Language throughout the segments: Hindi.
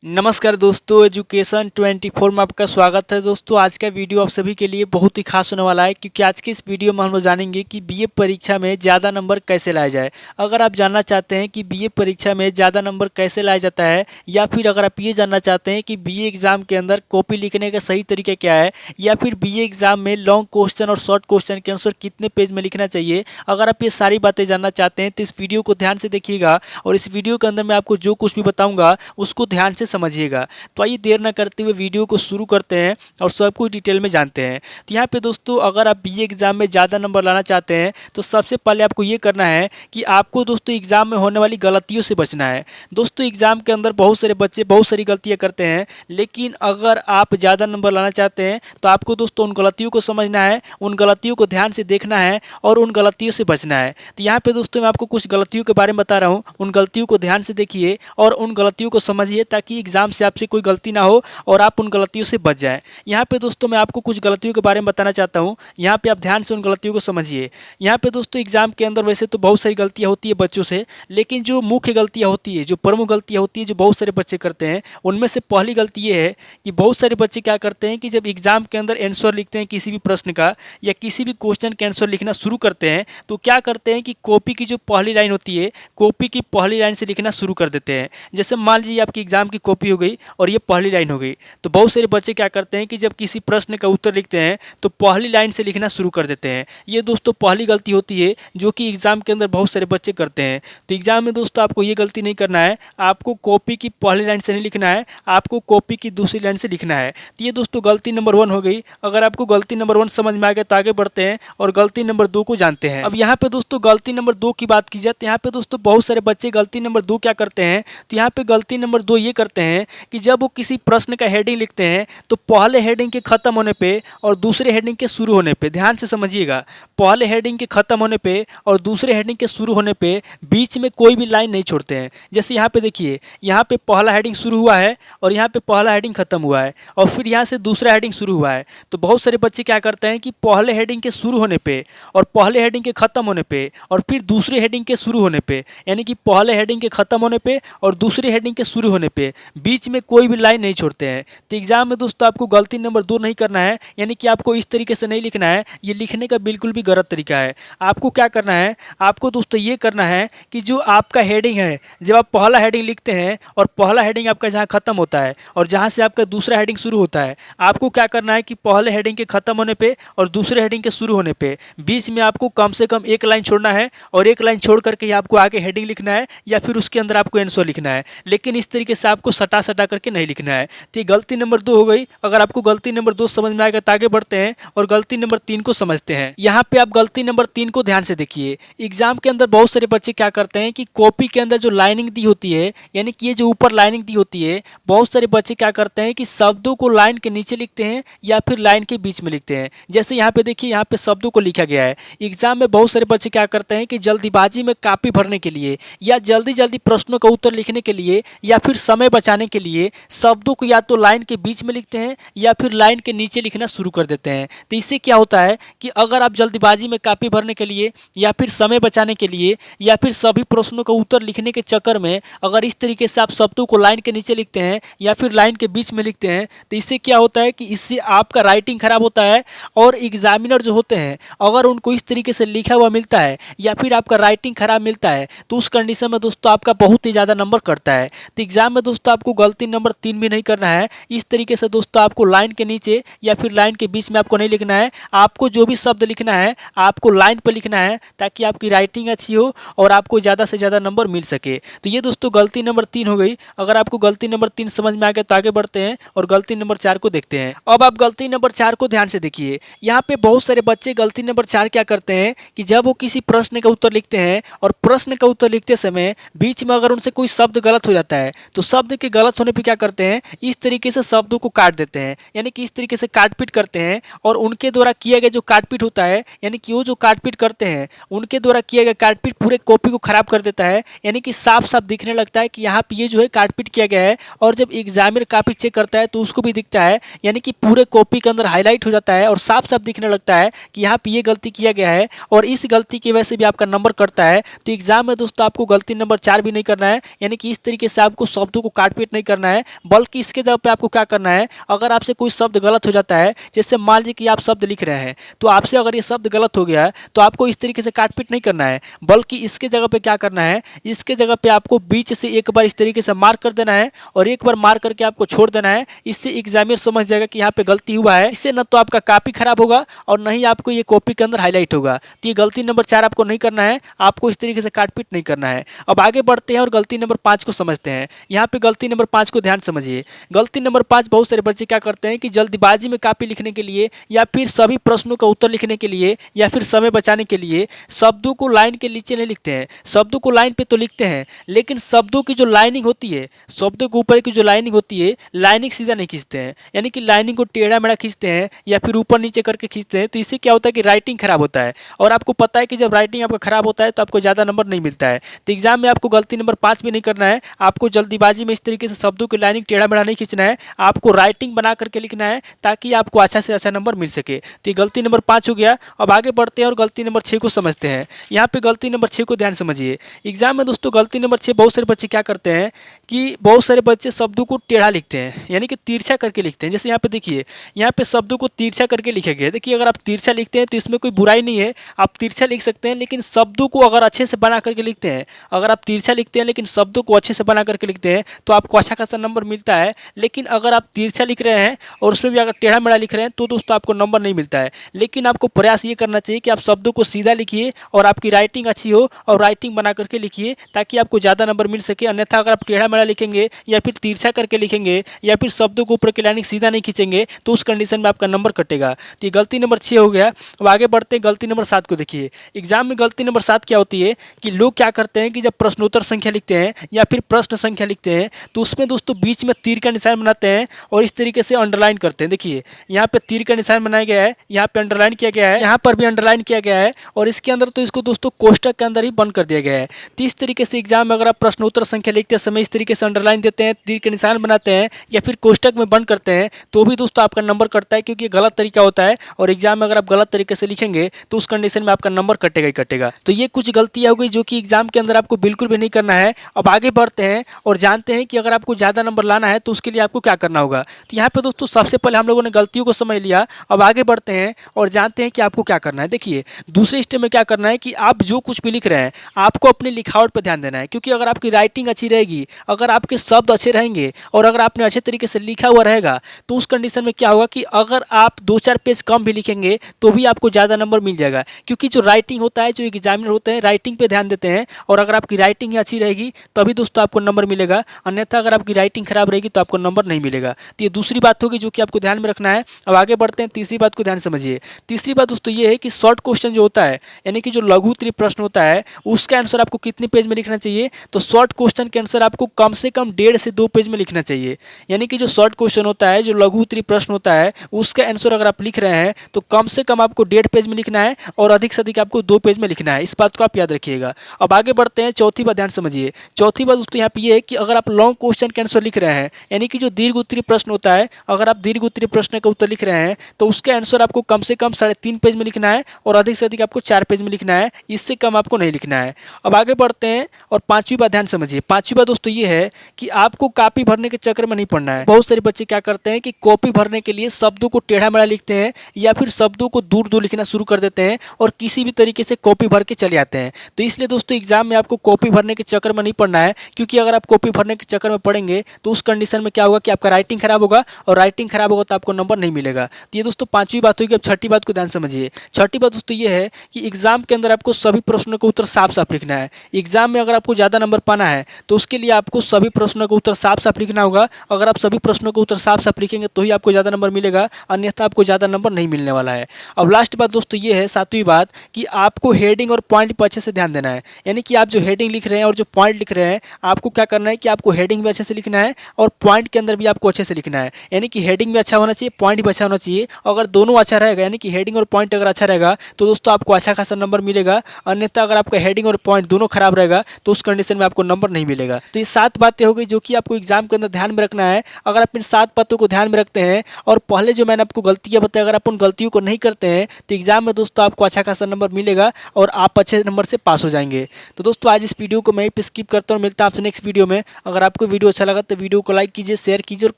नमस्कार दोस्तों, एजुकेशन 24 में आपका स्वागत है। दोस्तों आज का वीडियो आप सभी के लिए बहुत ही खास होने वाला है, क्योंकि आज के इस वीडियो में हम लोग जानेंगे कि बीए परीक्षा में ज़्यादा नंबर कैसे लाया जाए। अगर आप जानना चाहते हैं कि बीए परीक्षा में ज़्यादा नंबर कैसे लाया जाता है, या फिर अगर आप ये जानना चाहते हैं कि बीए एग्ज़ाम के अंदर कॉपी लिखने का सही तरीका क्या है, या फिर बीए एग्ज़ाम में लॉन्ग क्वेश्चन और शॉर्ट क्वेश्चन के आंसर कितने पेज में लिखना चाहिए, अगर आप ये सारी बातें जानना चाहते हैं तो इस वीडियो को ध्यान से देखिएगा। और इस वीडियो के अंदर मैं आपको जो कुछ भी बताऊँगा उसको ध्यान से समझिएगा। तो आइए देर न करते हुए वीडियो को शुरू करते हैं और सब कुछ डिटेल में जानते हैं। तो यहाँ पे दोस्तों अगर आप बीए एग्जाम में ज़्यादा नंबर लाना चाहते हैं तो सबसे पहले आपको ये करना है कि आपको दोस्तों एग्जाम में होने वाली गलतियों से बचना है। दोस्तों एग्जाम के अंदर बहुत सारे बच्चे बहुत सारी गलतियाँ करते हैं, लेकिन अगर आप ज़्यादा नंबर लाना चाहते हैं तो आपको दोस्तों उन गलतियों को समझना है, उन गलतियों को ध्यान से देखना है और उन गलतियों से बचना है। तो यहाँ पे दोस्तों मैं आपको कुछ गलतियों के बारे में बता रहा हूँ, उन गलतियों को ध्यान से देखिए और उन गलतियों को समझिए, ताकि एग्जाम से आपसे कोई गलती ना हो और आप उन गलतियों से बच जाएं। यहाँ पे दोस्तों मैं आपको कुछ गलतियों के बारे में बताना चाहता हूँ, यहाँ पे आप ध्यान से उन गलतियों को समझिए। यहाँ पे दोस्तों एग्जाम के अंदर वैसे तो बहुत सारी गलतियाँ होती है बच्चों से, लेकिन जो मुख्य गलतियाँ होती है, जो प्रमुख गलतियाँ होती है, जो बहुत सारे बच्चे करते हैं, उनमें से पहली गलती ये है कि बहुत सारे बच्चे क्या करते हैं कि जब एग्जाम के अंदर आंसर लिखते हैं किसी भी प्रश्न का या किसी भी क्वेश्चन के आंसर लिखना शुरू करते हैं, तो क्या करते हैं कि कॉपी की जो पहली लाइन होती है, कॉपी की पहली लाइन से लिखना शुरू कर देते हैं। जैसे मान लीजिए आपकी एग्जाम की कॉपी हो गई और ये पहली लाइन हो गई, तो बहुत सारे बच्चे क्या करते हैं कि जब किसी प्रश्न का उत्तर लिखते हैं तो पहली लाइन से लिखना शुरू कर देते हैं। ये दोस्तों पहली गलती होती है जो कि एग्जाम के अंदर बहुत सारे बच्चे करते हैं। तो एग्जाम में दोस्तों आपको ये गलती नहीं करना है, आपको कॉपी की पहली लाइन से नहीं लिखना है, आपको कॉपी की दूसरी लाइन से लिखना है। तो ये दोस्तों गलती नंबर 1 हो गई। अगर आपको गलती नंबर 1 समझ में आ गया तो आगे बढ़ते हैं और गलती नंबर 2 को जानते हैं। अब यहाँ पे दोस्तों गलती नंबर 2 की बात की जाए तो यहाँ पे दोस्तों बहुत सारे बच्चे गलती नंबर 2 क्या करते हैं, तो यहाँ पे गलती नंबर 2 ये करते हैं कि जब वो किसी प्रश्न का हेडिंग लिखते हैं तो पहले हेडिंग के खत्म होने पे और दूसरे हेडिंग के शुरू होने पे, ध्यान से समझिएगा, पहले हेडिंग के खत्म होने पे और दूसरे हेडिंग के शुरू होने पे बीच में कोई भी लाइन नहीं छोड़ते हैं। जैसे यहाँ पे देखिए, यहाँ पे पहला हेडिंग शुरू हुआ है और यहाँ पे पहला हेडिंग खत्म हुआ है और फिर यहाँ से दूसरा हेडिंग शुरू हुआ है। तो बहुत सारे बच्चे क्या करते हैं कि पहले हेडिंग के शुरू होने पे और पहले हेडिंग के खत्म होने पे और फिर दूसरे हेडिंग के शुरू होने पे, यानी कि पहले हेडिंग के खत्म होने पे और दूसरे हेडिंग के शुरू होने पे बीच में कोई भी लाइन नहीं छोड़ते हैं। तो एग्जाम में दोस्तों आपको गलती नंबर 2 नहीं करना है, यानी कि आपको इस तरीके से नहीं लिखना है। ये लिखने का बिल्कुल भी गलत तरीका है। आपको क्या करना है, आपको दोस्तों ये करना है कि जो आपका हेडिंग है, जब आप पहला हेडिंग लिखते हैं और पहला हेडिंग आपका जहाँ खत्म होता है और जहाँ से आपका दूसरा हेडिंग शुरू होता है, आपको क्या करना है कि पहले हेडिंग के खत्म होने पे और दूसरे हेडिंग के शुरू होने पे बीच में आपको कम से कम एक लाइन छोड़ना है और एक लाइन छोड़ करके आपको आगे हेडिंग लिखना है या फिर उसके अंदर आपको आंसर लिखना है। लेकिन इस तरीके से आपको सटा सटा करके नहीं लिखना है। तो ये गलती नंबर 2 हो गई। अगर आपको गलती नंबर 2 समझ में आएगा तो आगे बढ़ते हैं और गलती नंबर 3 को समझते हैं। यहाँ पे आप गलती नंबर 3 को ध्यान से देखिए। एग्जाम के अंदर बहुत सारे बच्चे क्या करते हैं कि कॉपी के अंदर जो लाइनिंग दी होती है, यानी कि ये जो ऊपर लाइनिंग दी होती है, बहुत सारे बच्चे क्या करते हैं कि शब्दों को लाइन के नीचे लिखते हैं या फिर लाइन के बीच में लिखते हैं। जैसे यहाँ पे देखिए, यहाँ पे शब्दों को लिखा गया है। एग्जाम में बहुत सारे बच्चे क्या करते हैं कि जल्दीबाजी में कॉपी भरने के लिए या जल्दी जल्दी प्रश्नों का उत्तर लिखने के लिए या फिर समय बचाने के लिए शब्दों को या तो लाइन के बीच में लिखते हैं या फिर लाइन के नीचे लिखना शुरू कर देते हैं। तो इससे क्या होता है कि अगर आप जल्दीबाजी में कॉपी भरने के लिए या फिर समय बचाने के लिए या फिर सभी प्रश्नों का उत्तर लिखने के चक्कर में अगर इस तरीके से आप शब्दों को लाइन के नीचे लिखते हैं या फिर लाइन के बीच में लिखते हैं, तो इससे क्या होता है कि इससे आपका राइटिंग खराब होता है और एग्जामिनर जो होते हैं अगर उनको इस तरीके से लिखा हुआ मिलता है या फिर आपका राइटिंग खराब मिलता है तो उस कंडीशन में दोस्तों आपका बहुत ही ज़्यादा नंबर कटता है। तो एग्जाम में दोस्तों आपको गलती नंबर 3 भी नहीं करना है। इस तरीके से दोस्तों आपको लाइन के नीचे या फिर लाइन के बीच में आपको नहीं लिखना है। आपको जो भी शब्द लिखना है आपको लाइन पर लिखना है, ताकि आपकी राइटिंग अच्छी हो और आपको ज़्यादा से ज़्यादा नंबर मिल सके। तो ये दोस्तों गलती नंबर 3 हो गई। अगर आपको गलती नंबर 3 समझ में आ गया तो आगे बढ़ते हैं और गलती नंबर 4 को देखते हैं। अब आप गलती नंबर 4 को ध्यान से देखिए। यहाँ पे बहुत सारे बच्चे गलती नंबर 4 क्या करते हैं कि जब वो किसी प्रश्न का उत्तर लिखते हैं और प्रश्न का उत्तर लिखते समय बीच में अगर उनसे कोई शब्द गलत हो जाता है तो शब्द के गलत होने पे क्या करते हैं, इस तरीके से शब्दों को काट देते हैं, यानी कि इस तरीके से काटपीट करते हैं। और उनके द्वारा किया गया जो काटपीट होता है, यानी कि वो जो काटपीट करते हैं उनके द्वारा किया गया काटपीट पूरे कॉपी को खराब कर देता है, यानी कि साफ साफ दिखने लगता है कि यहाँ पे ये जो है काटपीट किया गया है। और जब एग्जामिनर कॉपी चेक करता है तो उसको भी दिखता है, यानी कि पूरे कॉपी के अंदर हाईलाइट हो जाता है और साफ साफ दिखने लगता है कि यहाँ पे ये गलती किया गया है और इस गलती की वजह से भी आपका नंबर कटता है। तो एग्जाम में दोस्तों आपको गलती नंबर 4 भी नहीं करना है, यानी कि इस तरीके से आपको शब्दों को काटपीट नहीं करना है, बल्कि इसके जगह पे आपको क्या करना है, अगर आपसे कोई शब्द गलत हो जाता है, जैसे मान लीजिए कि आप शब्द लिख रहे हैं तो आपसे अगर ये शब्द गलत हो गया है तो आपको इस तरीके से काटपीट नहीं करना है, बल्कि इसके जगह पे क्या करना है, इसके जगह पे आपको बीच से एक बार इस तरीके से मार्क कर देना है और एक बार मार्क करके आपको छोड़ देना है। इससे एग्जामिनर समझ जाएगा कि यहाँ पे गलती हुआ है। इससे न तो आपका कॉपी खराब होगा और न ही आपको ये कॉपी के अंदर हाईलाइट होगा। तो ये गलती नंबर 4 आपको नहीं करना है, आपको इस तरीके से काटपीट नहीं करना है। अब आगे बढ़ते हैं और गलती नंबर 5 को समझते हैं। यहाँ पे गलती नंबर 5 को ध्यान समझिए। गलती नंबर 5 बहुत सारे बच्चे क्या करते हैं कि जल्दबाजी में कॉपी लिखने के लिए या फिर सभी प्रश्नों का उत्तर लिखने के लिए या फिर समय बचाने के लिए शब्दों को लाइन के नीचे नहीं लिखते हैं। शब्दों को लाइन पे तो लिखते हैं, लेकिन शब्दों की जो लाइनिंग होती है, शब्दों के ऊपर की जो लाइनिंग होती है, लाइनिंग सीधा नहीं खींचते हैं, यानी कि लाइनिंग को टेढ़ा मेढ़ा खींचते हैं या फिर ऊपर नीचे करके खींचते हैं। तो इससे क्या होता है कि राइटिंग खराब होता है, और आपको पता है कि जब राइटिंग आपका खराब होता है तो आपको ज़्यादा नंबर नहीं मिलता है। तो एग्जाम में आपको गलती नंबर 5 भी नहीं करना है। आपको जल्दीबाजी में इस तरीके से शब्दों की लाइनिंग टेढ़ा मेढ़ा नहीं खींचना है, आपको राइटिंग बना करके लिखना है ताकि आपको अच्छा से अच्छा नंबर मिल सके। तो ये गलती नंबर 5 हो गया। अब आगे बढ़ते हैं और गलती नंबर 6 को समझते हैं। यहाँ पे गलती नंबर 6 को ध्यान समझिए। एग्जाम में दोस्तों गलती नंबर 6 बहुत सारे बच्चे क्या करते हैं कि बहुत सारे बच्चे शब्दों को टेढ़ा लिखते हैं, यानी कि तिरछा करके लिखते हैं। जैसे यहाँ पे देखिए, यहाँ पे शब्दों को तिरछा करके लिखा गया है। देखिए, अगर आप तिरछा लिखते हैं तो इसमें कोई बुराई नहीं है, आप तिरछा लिख सकते हैं, लेकिन शब्दों को अगर अच्छे से बना करके लिखते हैं, अगर आप तिरछा लिखते हैं लेकिन शब्दों को अच्छे से बना करके लिखते हैं तो आपको अच्छा खासा नंबर मिलता है। लेकिन अगर आप तिरछा लिख रहे हैं और उसमें भी अगर टेढ़ा मेढ़ा लिख रहे हैं तो दोस्तों आपको नंबर नहीं मिलता है। लेकिन आपको प्रयास ये करना चाहिए कि आप शब्दों को सीधा लिखिए और आपकी राइटिंग अच्छी हो और राइटिंग बना करके लिखिए ताकि आपको ज़्यादा नंबर मिल सके। अन्यथा अगर आप टेढ़ा मेढ़ा लिखेंगे या फिर तिरछा करके लिखेंगे या फिर शब्दों को ऊपर की लाइनिंग सीधा नहीं खींचेंगे तो उस कंडीशन में आपका नंबर कटेगा। तो ये गलती नंबर 6 हो गया। अब आगे बढ़ते हैं गलती नंबर 7 को देखिए। एग्जाम में गलती नंबर 7 क्या होती है कि लोग क्या करते हैं कि जब प्रश्नोत्तर संख्या लिखते हैं या फिर प्रश्न संख्या लिखते हैं तो उसमें दोस्तों बीच में तीर का निशान बनाते हैं और इस तरीके से अंडरलाइन करते हैं। देखिए, यहाँ पे तीर का निशान बनाया गया है, यहाँ पे अंडरलाइन किया गया है, यहाँ पर भी अंडरलाइन किया गया है और इसके अंदर तो इसको दोस्तों कोष्टक के अंदर ही बंद कर दिया गया है। तो इस तरीके से एग्जाम में अगर आप प्रश्नोत्तर संख्या लिखते समय इस तरीके से अंडरलाइन देते हैं, तीर के निशान बनाते हैं या फिर कोष्टक में बंद करते हैं तो भी दोस्तों आपका नंबर कटता है, क्योंकि गलत तरीका होता है और एग्जाम में अगर आप गलत तरीके से लिखेंगे तो उस कंडीशन में आपका नंबर कटेगा ही कटेगा। तो ये कुछ गलतियां हो गई जो कि एग्जाम के अंदर आपको बिल्कुल भी नहीं करना है। अब आगे बढ़ते हैं और जानते हैं कि अगर आपको ज़्यादा नंबर लाना है तो उसके लिए आपको क्या करना होगा। तो यहाँ पे दोस्तों सबसे पहले हम लोगों ने गलतियों को समझ लिया। अब आगे बढ़ते हैं और जानते हैं कि आपको क्या करना है। देखिए, दूसरे स्टेप में क्या करना है कि आप जो कुछ भी लिख रहे हैं आपको अपनी लिखावट पर ध्यान देना है, क्योंकि अगर आपकी राइटिंग अच्छी रहेगी, अगर आपके शब्द अच्छे रहेंगे और अगर आपने अच्छे तरीके से लिखा हुआ रहेगा तो उस कंडीशन में क्या होगा कि अगर आप 2-4 पेज कम भी लिखेंगे तो भी आपको ज़्यादा नंबर मिल जाएगा। क्योंकि जो राइटिंग होता है, जो एग्जामिनर होते हैं राइटिंग पे ध्यान देते हैं और अगर आपकी राइटिंग ही अच्छी रहेगी तभी दोस्तों आपको नंबर मिलेगा, अन्यथा अगर आपकी राइटिंग खराब रहेगी तो आपको नंबर नहीं मिलेगा। तो ये दूसरी बात होगी जो कि आपको ध्यान में रखना है। अब आगे बढ़ते हैं, तीसरी बात को ध्यान समझिए। तीसरी बात दोस्तों ये है कि शॉर्ट क्वेश्चन जो होता है, यानी कि जो लघु उत्तरीय प्रश्न होता है, उसका आंसर आपको कितने पेज में लिखना चाहिए। तो शॉर्ट क्वेश्चन के आंसर आपको कम से कम 1.5 से 2 पेज में लिखना चाहिए। यानी कि जो शॉर्ट क्वेश्चन होता है, जो लघु उत्तरीय प्रश्न होता है, उसका आंसर अगर आप लिख रहे हैं तो कम से कम आपको 1.5 पेज में लिखना है और अधिक से अधिक आपको 2 पेज में लिखना है। इस बात को आप याद रखिएगा। अब आगे बढ़ते हैं, चौथी बात ध्यान समझिए। चौथी बात दोस्तों यहाँ पे ये है कि अगर आप लॉन्ग क्वेश्चन के आंसर लिख रहे हैं, यानी कि जो दीर्घ उत्तरीय प्रश्न होता है, अगर आप दीर्घ उत्तरीय प्रश्न का उत्तर लिख रहे हैं तो उसका आंसर आपको कम से कम 3.5 पेज में लिखना है और अधिक से अधिक आपको 4 पेज में लिखना है, इससे कम आपको नहीं लिखना है। अब आगे बढ़ते हैं और पांचवी बात ध्यान समझिए। पांचवी बात दोस्तों ये है कि आपको कॉपी भरने के चक्कर में नहीं पड़ना है। बहुत सारे बच्चे क्या करते हैं कि कॉपी भरने के लिए शब्दों को टेढ़ा मेढ़ा लिखते हैं या फिर शब्दों को दूर दूर लिखना शुरू कर देते हैं और किसी भी तरीके से कॉपी भर के चले आते हैं। तो इसलिए दोस्तों एग्जाम में आपको कॉपी भरने के चक्कर में नहीं पड़ना है, क्योंकि अगर आप कॉपी भरने के चक्कर में पड़ेंगे तो उस कंडीशन में क्या होगा कि आपका राइटिंग खराब होगा और राइटिंग खराब होगा तो आपको नंबर नहीं मिलेगा। तो ये दोस्तों पांचवी बात होगी। अब छठी बात को ध्यान समझिए। छठी बात दोस्तों ये है कि एग्जाम के अंदर आपको सभी प्रश्नों का उत्तर साफ साफ लिखना है। एग्जाम में अगर आपको ज़्यादा नंबर पाना है तो उसके लिए आपको सभी प्रश्नों का उत्तर साफ साफ लिखना होगा। अगर आप सभी प्रश्नों का उत्तर साफ साफ लिखेंगे तो ही आपको ज़्यादा नंबर मिलेगा, अन्यथा आपको ज़्यादा नंबर नहीं मिलने वाला है। अब लास्ट बात दोस्तों ये है, सातवीं बात, कि आपको हेडिंग और पॉइंट पर अच्छे से ध्यान देना है। यानी कि आप जो हेडिंग लिख रहे हैं और जो पॉइंट लिख रहे हैं, आपको क्या करना है कि आपको हेडिंग भी अच्छे से लिखना है और पॉइंट के अंदर भी आपको अच्छे से लिखना है। यानी कि हेडिंग भी अच्छा होना चाहिए, पॉइंट भी अच्छा होना चाहिए। अगर दोनों अच्छा रहेगा, यानी कि हेडिंग और पॉइंट अगर अच्छा रहेगा तो दोस्तों आपको अच्छा खासा नंबर मिलेगा, अन्यथा अगर आपका हेडिंग और पॉइंट दोनों खराब रहेगा तो उस कंडीशन में आपको नंबर नहीं मिलेगा। तो ये 7 7 बातें हो गई जो कि आपको एग्जाम के अंदर ध्यान में रखना है। अगर आप इन 7 बातों को ध्यान में रखते हैं और पहले जो मैंने आपको गलतियां बताई अगर आप उन गलतियों को नहीं करते हैं तो एग्जाम में दोस्तों आपको अच्छा खासा नंबर मिलेगा और आप अच्छे नंबर से पास हो जाएंगे। तो दोस्तों आज इस वीडियो को मैं ही पे स्किप करता हूँ, मिलता हूं आपसे नेक्स्ट वीडियो में। अगर आपको वीडियो अच्छा लगा तो वीडियो को लाइक कीजिए, शेयर कीजिए और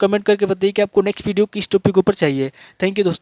कमेंट करके बताइए कि आपको नेक्स्ट वीडियो किस टॉपिक के ऊपर चाहिए। थैंक यू दोस्तों।